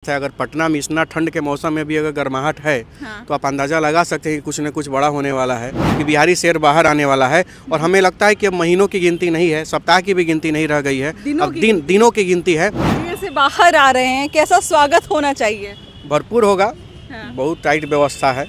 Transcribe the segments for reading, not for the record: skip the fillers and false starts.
अगर पटना में इतना ठंड के मौसम में भी अगर गर्माहट है तो आप अंदाज़ा लगा सकते हैं कि कुछ न कुछ बड़ा होने वाला है, कि बिहारी शेर बाहर आने वाला है। और हमें लगता है कि अब महीनों की गिनती नहीं है, सप्ताह की भी गिनती नहीं रह गई है, अब दिनों की गिनती है। जेल से बाहर आ रहे हैं, कैसा स्वागत होना चाहिए? भरपूर होगा। बहुत टाइट व्यवस्था है।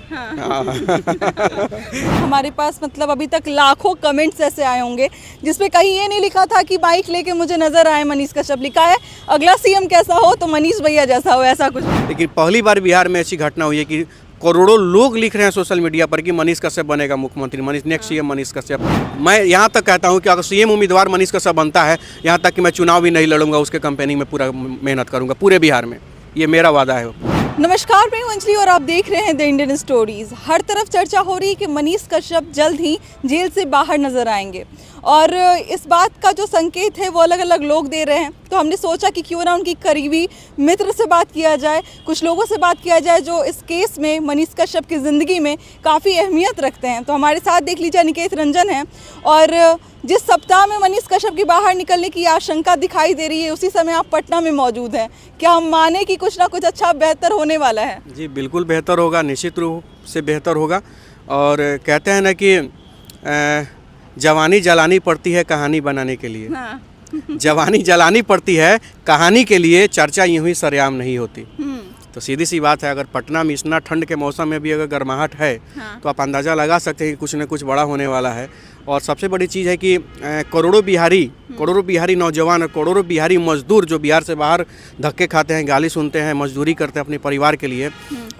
हमारे पास मतलब अभी तक लाखों कमेंट्स ऐसे आए होंगे जिसपे कहीं ये नहीं लिखा था कि बाइक लेके मुझे नजर आए मनीष कश्यप, लिखा है अगला सीएम कैसा हो तो मनीष भैया जैसा हो, ऐसा कुछ। लेकिन पहली बार बिहार में ऐसी घटना हुई है कि करोड़ों लोग लिख रहे हैं सोशल मीडिया पर कि मनीष कश्यप बनेगा मुख्यमंत्री, मनीष नेक्स्ट सीएम मनीष कश्यप। मैं यहाँ तक कहता हूँ कि अगर सीएम उम्मीदवार मनीष कश्यप बनता है, यहाँ तक कि मैं चुनाव भी नहीं लड़ूंगा, उसके कैंपेनिंग में पूरा मेहनत करूँगा पूरे बिहार में, ये मेरा वादा है। नमस्कार, मैं हूं अंजलि और आप देख रहे हैं द इंडियन स्टोरीज। हर तरफ चर्चा हो रही है कि मनीष कश्यप जल्द ही जेल से बाहर नजर आएंगे और इस बात का जो संकेत है वो अलग अलग लोग दे रहे हैं। तो हमने सोचा कि क्यों ना उनकी करीबी मित्र से बात किया जाए, कुछ लोगों से बात किया जाए जो इस केस में मनीष कश्यप की ज़िंदगी में काफ़ी अहमियत रखते हैं। तो हमारे साथ देख लीजिए निकेत रंजन है और जिस सप्ताह में मनीष कश्यप की बाहर निकलने की आशंका दिखाई दे रही है उसी समय आप पटना में मौजूद हैं। क्या हम माने कि कुछ ना कुछ अच्छा बेहतर होने वाला है? जी बिल्कुल बेहतर होगा, निश्चित रूप से बेहतर होगा। और कहते हैं ना कि जवानी जलानी पड़ती है कहानी बनाने के लिए। जवानी जलानी पड़ती है कहानी के लिए, चर्चा यूं ही सरेआम नहीं होती। तो सीधी सी बात है, अगर पटना में इतना ठंड के मौसम में भी अगर गर्माहट है तो आप अंदाज़ा लगा सकते हैं कि कुछ न कुछ बड़ा होने वाला है। और सबसे बड़ी चीज़ है कि करोड़ों बिहारी नौजवान और करोड़ों बिहारी मजदूर जो बिहार से बाहर धक्के खाते हैं, गाली सुनते हैं, मजदूरी करते हैं अपने परिवार के लिए,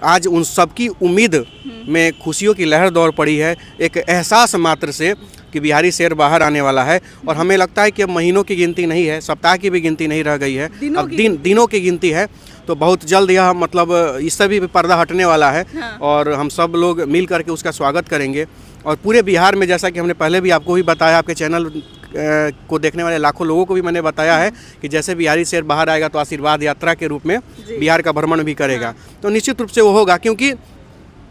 आज उन सबकी उम्मीद में खुशियों की लहर दौड़ पड़ी है, एक एहसास मात्र से कि बिहारी शेर बाहर आने वाला है। और हमें लगता है कि अब महीनों की गिनती नहीं है, सप्ताह की भी गिनती नहीं रह गई है, अब दिनों की गिनती है। तो बहुत जल्द यह मतलब इससे भी पर्दा हटने वाला है और हम सब लोग मिल करके उसका स्वागत करेंगे। और पूरे बिहार में, जैसा कि हमने पहले भी आपको ही बताया, आपके चैनल को देखने वाले लाखों लोगों को भी मैंने बताया है कि जैसे बिहारी शेर बाहर आएगा तो आशीर्वाद यात्रा के रूप में बिहार का भ्रमण भी करेगा। तो निश्चित रूप से वो होगा, क्योंकि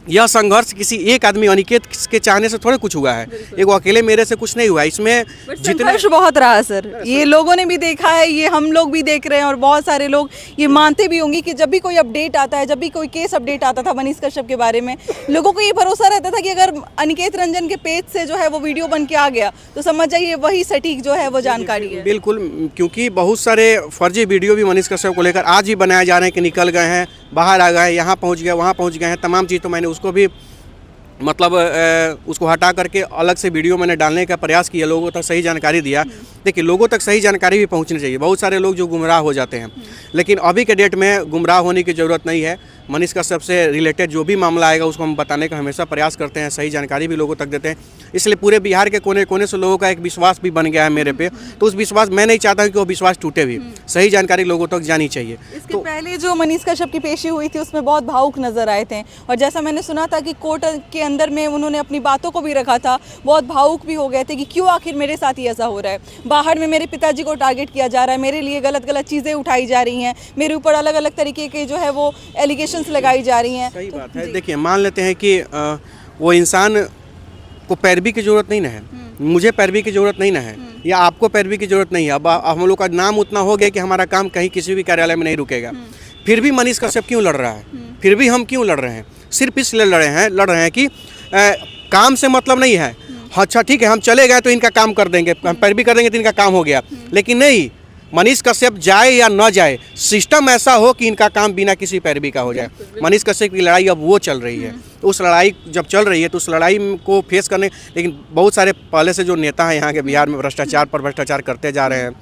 यह संघर्ष किसी एक आदमी अनिकेत के चाहने से थोड़े कुछ हुआ है, एक अकेले मेरे से कुछ नहीं हुआ। इसमें संघर्ष बहुत रहा है सर, ये लोगों ने भी देखा है, ये हम लोग भी देख रहे हैं और बहुत सारे लोग ये मानते भी होंगे कि जब भी कोई अपडेट आता है, जब भी कोई केस अपडेट आता था मनीष कश्यप के बारे में, लोगों को ये भरोसा रहता था कि अगर अनिकेत रंजन के पेज से जो है वो वीडियो बन के आ गया तो समझ जाइए वही सटीक जो है वो जानकारी है। बिल्कुल, क्योंकि बहुत सारे फर्जी वीडियो भी मनीष कश्यप को लेकर आज ही बनाए जा रहे हैं कि निकल गए हैं, बाहर आ गए, यहाँ पहुँच गए, वहाँ पहुँच गए हैं, तमाम चीज़। तो मैंने उसको भी मतलब उसको हटा करके अलग से वीडियो मैंने डालने का प्रयास किया, लोगों तक सही जानकारी दिया। देखिए, लोगों तक सही जानकारी भी पहुंचनी चाहिए। बहुत सारे लोग जो गुमराह हो जाते हैं, लेकिन अभी के डेट में गुमराह होने की ज़रूरत नहीं है। मनीष कश्यप से रिलेटेड जो भी मामला आएगा उसको हम बताने का हमेशा प्रयास करते हैं, सही जानकारी भी लोगों तक देते हैं। इसलिए पूरे बिहार के कोने कोने से लोगों का एक विश्वास भी बन गया है मेरे पे। तो उस विश्वास, मैं नहीं चाहता कि वो विश्वास टूटे भी, सही जानकारी लोगों तक जानी चाहिए। इसके पहले जो मनीष कश्यप की पेशी हुई थी उसमें बहुत भावुक नजर आए थे और जैसा मैंने सुना था कि कोर्ट के अंदर में उन्होंने अपनी बातों को भी रखा था, बहुत भावुक भी हो गए थे कि क्यों आखिर मेरे साथ ही ऐसा हो रहा है, बाहर में मेरे पिताजी को टारगेट किया जा रहा है, मेरे लिए गलत गलत चीज़ें उठाई जा रही हैं, मेरे ऊपर अलग अलग तरीके के जो है वो एलिगेशंस लगाई जा रही हैं। सही बात है। देखिए, मान लेते हैं कि वो इंसान को पैरवी की जरूरत नहीं ना है, मुझे पैरवी की जरूरत नहीं ना है, या आपको पैरवी की जरूरत नहीं है। अब हम लोग का नाम उतना हो गया कि हमारा काम कहीं किसी भी कार्यालय में नहीं रुकेगा। फिर भी मनीष कश्यप क्यों लड़ रहा है? फिर भी हम क्यों लड़ रहे हैं? सिर्फ इसलिए लड़ रहे हैं कि काम से मतलब नहीं है। अच्छा ठीक है, हम चले गए तो इनका काम कर देंगे, हम पैरवी कर देंगे तो इनका काम हो गया। लेकिन नहीं, मनीष कश्यप जाए या न जाए, सिस्टम ऐसा हो कि इनका काम बिना किसी पैरवी का हो जाए। मनीष कश्यप की लड़ाई अब वो चल रही है। तो उस लड़ाई जब चल रही है तो उस लड़ाई को फेस करने, लेकिन बहुत सारे पहले से जो नेता हैं यहाँ के बिहार में भ्रष्टाचार पर भ्रष्टाचार करते जा रहे हैं,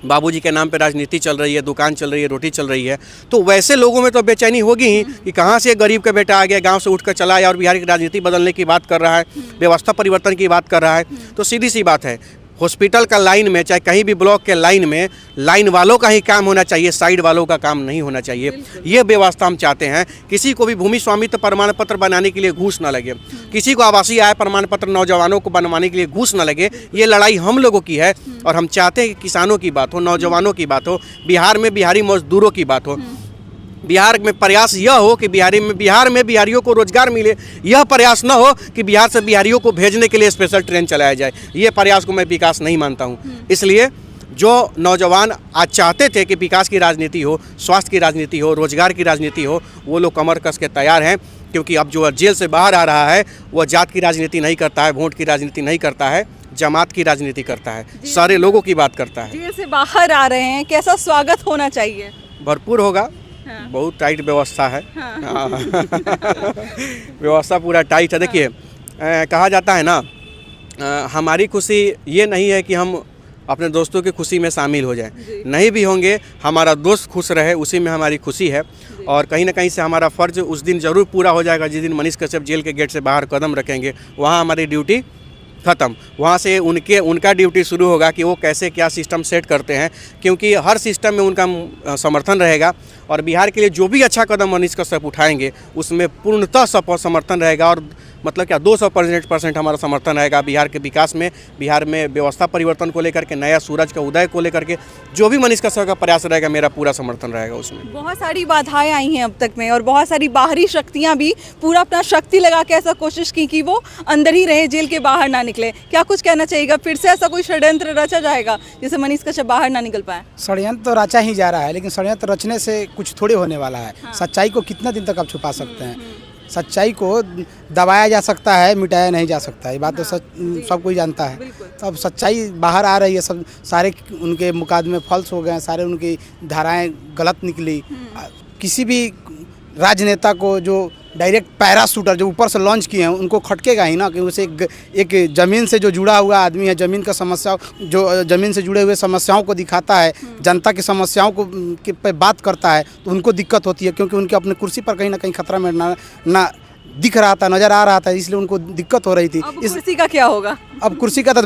बाबूजी के नाम पे राजनीति चल रही है, दुकान चल रही है, रोटी चल रही है। तो वैसे लोगों में तो बेचैनी होगी ही कि कहाँ से गरीब का बेटा आ गया, गांव से उठकर चला आया और बिहार की राजनीति बदलने की बात कर रहा है, व्यवस्था परिवर्तन की बात कर रहा है। तो सीधी सी बात है, हॉस्पिटल का लाइन में, चाहे कहीं भी ब्लॉक के लाइन में, लाइन वालों का ही काम होना चाहिए, साइड वालों का काम नहीं होना चाहिए। ये व्यवस्था हम चाहते हैं। किसी को भी भूमि स्वामित्व प्रमाण पत्र बनाने के लिए घूस न लगे, किसी को आवासीय आय प्रमाण पत्र नौजवानों को बनवाने के लिए घूस न लगे। ये लड़ाई हम लोगों की है और हम चाहते हैं कि किसानों की बात हो, नौजवानों की बात हो, बिहार में बिहारी मजदूरों की बात हो। बिहार में प्रयास यह हो कि बिहार में बिहारियों को रोजगार मिले। यह प्रयास न हो कि बिहार से बिहारियों को भेजने के लिए स्पेशल ट्रेन चलाया जाए। ये प्रयास को मैं विकास नहीं मानता हूँ। इसलिए जो नौजवान आज चाहते थे कि विकास की राजनीति हो, स्वास्थ्य की राजनीति हो, रोजगार की राजनीति हो, वो लोग कमर कस के तैयार हैं। क्योंकि अब जो जेल से बाहर आ रहा है वो जात की राजनीति नहीं करता है, वोट की राजनीति नहीं करता है, जमात की राजनीति करता है, सारे लोगों की बात करता है। जेल से बाहर आ रहे हैं, कैसा स्वागत होना चाहिए? भरपूर होगा। हाँ। बहुत टाइट व्यवस्था है। हाँ। हाँ। व्यवस्था पूरा टाइट है। देखिए कहा जाता है ना, हमारी खुशी ये नहीं है कि हम अपने दोस्तों की खुशी में शामिल हो जाएं, नहीं भी होंगे, हमारा दोस्त खुश रहे उसी में हमारी खुशी है। और कहीं ना कहीं से हमारा फ़र्ज़ उस दिन ज़रूर पूरा हो जाएगा जिस दिन मनीष कश्यप जेल के गेट से बाहर कदम रखेंगे। वहाँ हमारी ड्यूटी ख़त्म, वहाँ से उनका ड्यूटी शुरू होगा कि वो कैसे क्या सिस्टम सेट करते हैं, क्योंकि हर सिस्टम में उनका समर्थन रहेगा। और बिहार के लिए जो भी अच्छा कदम मनीष कश्यप उठाएंगे उसमें पूर्णतः समर्थन रहेगा। और मतलब क्या 200% हमारा समर्थन रहेगा बिहार के विकास में, बिहार में व्यवस्था परिवर्तन को लेकर के, नया सूरज का उदय को लेकर के जो भी मनीष कश्यप का प्रयास रहेगा, मेरा पूरा समर्थन रहेगा उसमें। बहुत सारी बाधाएं आई हैं अब तक में, और बहुत सारी बाहरी शक्तियां भी पूरा अपना शक्ति लगा के ऐसा कोशिश की कि वो अंदर ही रहे, जेल के बाहर ना निकले। क्या कुछ कहना चाहिएगा? फिर से ऐसा कोई षड्यंत्र रचा जाएगा जिससे मनीष कश्यप बाहर ना निकल पाए? षड्यंत्र तो रचा ही जा रहा है, लेकिन षड्यंत्र रचने से कुछ थोड़े होने वाला है। सच्चाई को कितना दिन तक आप छुपा सकते हैं? सच्चाई को दबाया जा सकता है, मिटाया नहीं जा सकता। ये बात तो सब कोई जानता है। अब सच्चाई बाहर आ रही है, सब सारे उनके मुकदमे फॉल्स हो गए, सारे उनकी धाराएं गलत निकली। किसी भी राजनेता को जो डायरेक्ट पैराशूटर जो ऊपर से लॉन्च किए हैं उनको खटकेगा ही ना, कि उसे एक ज़मीन से जो जुड़ा हुआ आदमी है, ज़मीन का समस्या जो ज़मीन से जुड़े हुए समस्याओं को दिखाता है, जनता की समस्याओं को पे बात करता है, तो उनको दिक्कत होती है, क्योंकि उनके अपने कुर्सी पर कहीं ना कहीं खतरा में ना दिख रहा था, नज़र आ रहा था, इसलिए उनको दिक्कत हो रही थी। अब कुर्सी का क्या होगा? अब कुर्सी का तो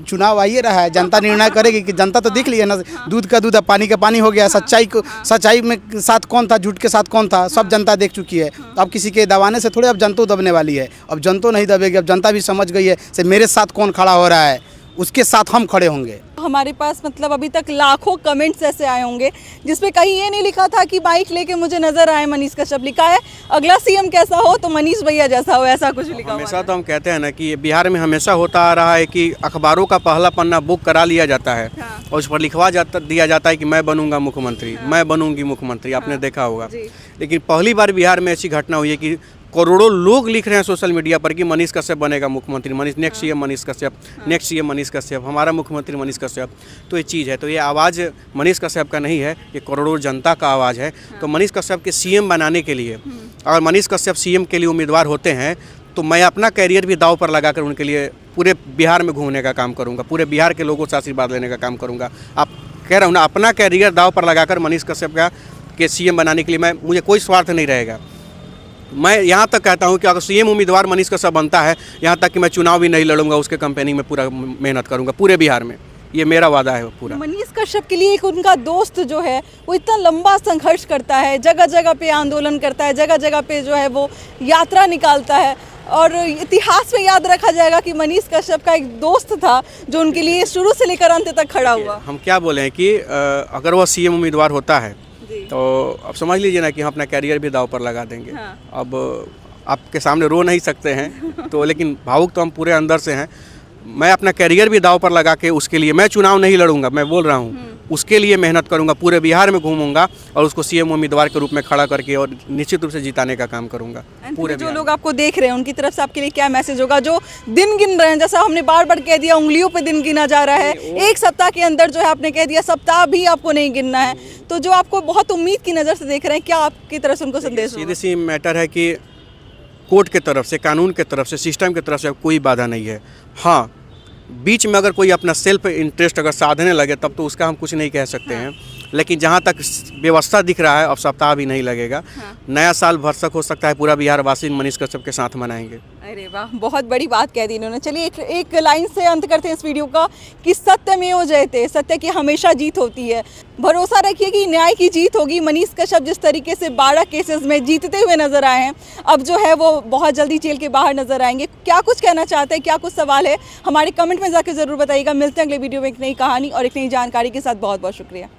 चुनाव आइए रहा है, जनता निर्णय करेगी कि जनता तो देख लिया ना, दूध का दूध पानी का पानी हो गया। सच्चाई में साथ कौन था, झूठ के साथ कौन था, सब जनता देख चुकी है। तो अब किसी के दबाने से थोड़े अब जनता दबने वाली है, अब जनता नहीं दबेगी। अब जनता भी समझ गई है से मेरे साथ कौन खड़ा हो रहा है, उसके साथ हम खड़े होंगे। हमारे पास मतलब अभी तक लाखों कमेंट्स ऐसे आए होंगे जिसपे कहीं ये नहीं लिखा था कि बाइक लेके मुझे नजर आए मनीष कश्यप, लिखा है अगला सीएम कैसा हो तो मनीष भैया जैसा हो, ऐसा कुछ लिखा हुआ है। हमेशा तो हम कहते हैं ना कि बिहार में हमेशा होता आ रहा है कि अखबारों का पहला पन्ना बुक करा लिया जाता है। हाँ। और उस पर दिया जाता है कि मैं बनूंगा मुख्यमंत्री। हाँ। मैं बनूंगी मुख्यमंत्री। आपने देखा होगा। लेकिन पहली बार बिहार में ऐसी घटना हुई है कि करोड़ों लोग लिख रहे हैं सोशल मीडिया पर कि मनीष कश्यप बनेगा मुख्यमंत्री, next CM Manish Kashyap, next CM Manish Kashyap, हमारा मुख्यमंत्री मनीष कश्यप। तो ये चीज़ है, तो ये आवाज़ मनीष कश्यप का नहीं है, ये करोड़ों जनता का आवाज़ है। तो मनीष कश्यप के सीएम बनाने के लिए, अगर मनीष कश्यप सीएम के लिए उम्मीदवार होते हैं तो मैं अपना कैरियर भी दांव पर लगाकर उनके लिए पूरे बिहार में घूमने का काम करूँगा, पूरे बिहार के लोगों से आशीर्वाद लेने का काम करूँगा। आप कह रहा हूँ ना, अपना कैरियर दांव पर लगाकर मनीष कश्यप के सीएम बनाने के लिए मुझे कोई स्वार्थ नहीं रहेगा। मैं यहाँ तक कहता हूँ कि अगर सीएम उम्मीदवार मनीष कश्यप बनता है, यहाँ तक कि मैं चुनाव भी नहीं लड़ूंगा, उसके कैंपेनिंग में पूरा मेहनत करूँगा पूरे बिहार में। ये मेरा वादा है पूरा। मनीष कश्यप के लिए एक उनका दोस्त जो है वो इतना लंबा संघर्ष करता है, जगह जगह पे आंदोलन करता है, जगह जगह पे जो है वो यात्रा निकालता है, और इतिहास में याद रखा जाएगा कि मनीष कश्यप का एक दोस्त था जो उनके लिए शुरू से लेकर अंत तक खड़ा हुआ। हम क्या बोले हैं कि अगर वह सीएम उम्मीदवार होता है तो अब समझ लीजिए ना कि हम अपना कैरियर भी दांव पर लगा देंगे। हाँ। अब आपके सामने रो नहीं सकते हैं तो, लेकिन भावुक तो हम पूरे अंदर से हैं। मैं अपना कैरियर भी दांव पर लगा के उसके लिए मैं चुनाव नहीं लड़ूंगा, मैं बोल रहा हूँ, उसके लिए मेहनत करूंगा, पूरे बिहार में घूमूंगा और उसको सीएम उम्मीदवार के रूप में खड़ा करके और निश्चित रूप से जिताने का काम करूंगा पूरे। जो लोग आपको देख रहे हैं उनकी तरफ से आपके लिए क्या मैसेज होगा, जो दिन गिन रहे हैं, जैसा हमने बार बार कह दिया उंगलियों पे दिन गिना जा रहा है, एक सप्ताह के अंदर जो है आपने कह दिया सप्ताह भी आपको नहीं गिनना है, तो जो आपको बहुत उम्मीद की नज़र से देख रहे हैं, क्या आपकी तरफ से उनको संदेश? सीधी सी मैटर है कि कोर्ट के तरफ से, कानून के तरफ से, सिस्टम की तरफ से कोई बाधा नहीं है। हाँ, बीच में अगर कोई अपना सेल्फ इंटरेस्ट अगर साधने लगे तब तो उसका हम कुछ नहीं कह सकते हैं, लेकिन जहाँ तक व्यवस्था दिख रहा है अब सप्ताह भी नहीं लगेगा। नया साल भरसक हो सकता है पूरा बिहार वासी मनीष कश्यप के साथ मनाएंगे। अरे वाह, बहुत बड़ी बात कह दी इन्होंने। चलिए एक लाइन से अंत करते हैं इस वीडियो का कि सत्यमेव जयते, सत्य की हमेशा जीत होती है। भरोसा रखिए कि न्याय की जीत होगी। मनीष कश्यप जिस तरीके से 12 केसेस में जीतते हुए नजर आए हैं, अब जो है वो बहुत जल्दी जेल के बाहर नजर आएंगे। क्या कुछ कहना चाहते हैं, क्या कुछ सवाल है, हमारे कमेंट में जाकर जरूर बताइएगा। मिलते हैं अगले वीडियो में एक नई कहानी और एक नई जानकारी के साथ। बहुत बहुत शुक्रिया।